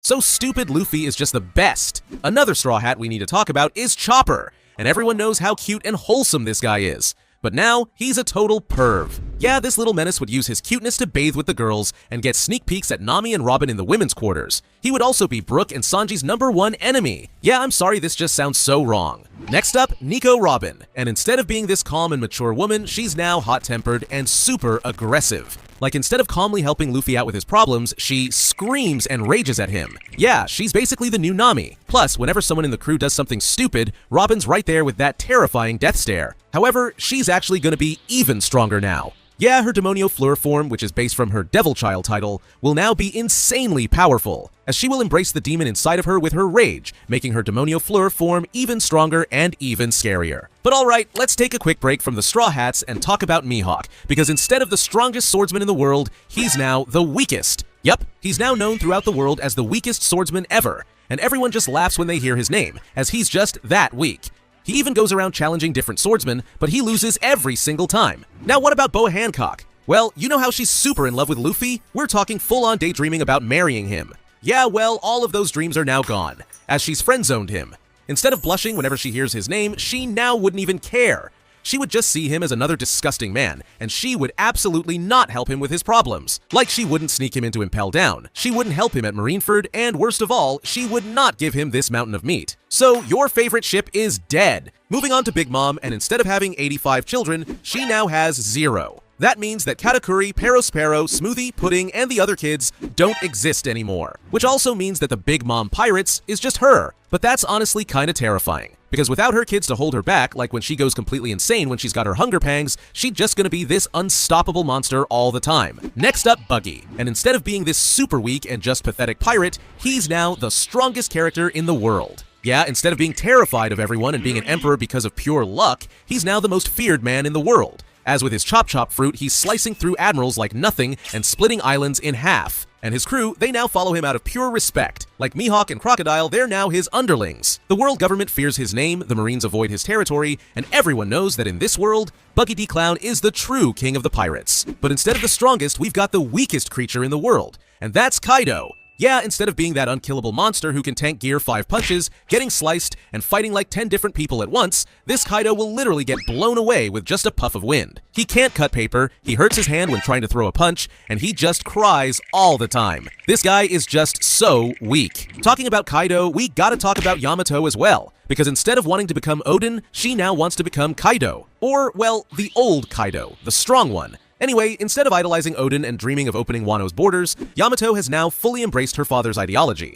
So stupid Luffy is just the best. Another Straw Hat we need to talk about is Chopper, and everyone knows how cute and wholesome this guy is. But now, he's a total perv. Yeah, this little menace would use his cuteness to bathe with the girls and get sneak peeks at Nami and Robin in the women's quarters. He would also be Brook and Sanji's #1 enemy. Yeah, I'm sorry, this just sounds so wrong. Next up, Nico Robin. And instead of being this calm and mature woman, she's now hot-tempered and super aggressive. Like, instead of calmly helping Luffy out with his problems, she screams and rages at him. Yeah, she's basically the new Nami. Plus, whenever someone in the crew does something stupid, Robin's right there with that terrifying death stare. However, she's actually gonna be even stronger now. Yeah, her Demonio Fleur form, which is based from her Devil Child title, will now be insanely powerful, as she will embrace the demon inside of her with her rage, making her Demonio Fleur form even stronger and even scarier. But alright, let's take a quick break from the Straw Hats and talk about Mihawk, because instead of the strongest swordsman in the world, he's now the weakest. Yup, he's now known throughout the world as the weakest swordsman ever, and everyone just laughs when they hear his name, as he's just that weak. He even goes around challenging different swordsmen, but he loses every single time. Now what about Boa Hancock? Well, you know how she's super in love with Luffy? We're talking full-on daydreaming about marrying him. Yeah, well, all of those dreams are now gone, as she's friend-zoned him. Instead of blushing whenever she hears his name, she now wouldn't even care. She would just see him as another disgusting man, and she would absolutely not help him with his problems. Like, she wouldn't sneak him into Impel Down, she wouldn't help him at Marineford, and worst of all, she would not give him this mountain of meat. So, your favorite ship is dead. Moving on to Big Mom, and instead of having 85 children, she now has 0. That means that Katakuri, Perospero, Smoothie, Pudding, and the other kids don't exist anymore. Which also means that the Big Mom Pirates is just her. But that's honestly kinda terrifying. Because without her kids to hold her back, like when she goes completely insane when she's got her hunger pangs, she's just gonna be this unstoppable monster all the time. Next up, Buggy. And instead of being this super weak and just pathetic pirate, he's now the strongest character in the world. Yeah, instead of being terrified of everyone and being an emperor because of pure luck, he's now the most feared man in the world. As with his Chop Chop fruit, he's slicing through admirals like nothing and splitting islands in half. And his crew, they now follow him out of pure respect. Like Mihawk and Crocodile, they're now his underlings. The world government fears his name, the Marines avoid his territory, and everyone knows that in this world, Buggy D. Clown is the true king of the pirates. But instead of the strongest, we've got the weakest creature in the world, and that's Kaido. Yeah, instead of being that unkillable monster who can tank gear 5 punches, getting sliced, and fighting like 10 different people at once, this Kaido will literally get blown away with just a puff of wind. He can't cut paper, he hurts his hand when trying to throw a punch, and he just cries all the time. This guy is just so weak. Talking about Kaido, we gotta talk about Yamato as well, because instead of wanting to become Odin, she now wants to become Kaido. Or, well, the old Kaido, the strong one. Anyway, instead of idolizing Odin and dreaming of opening Wano's borders, Yamato has now fully embraced her father's ideology.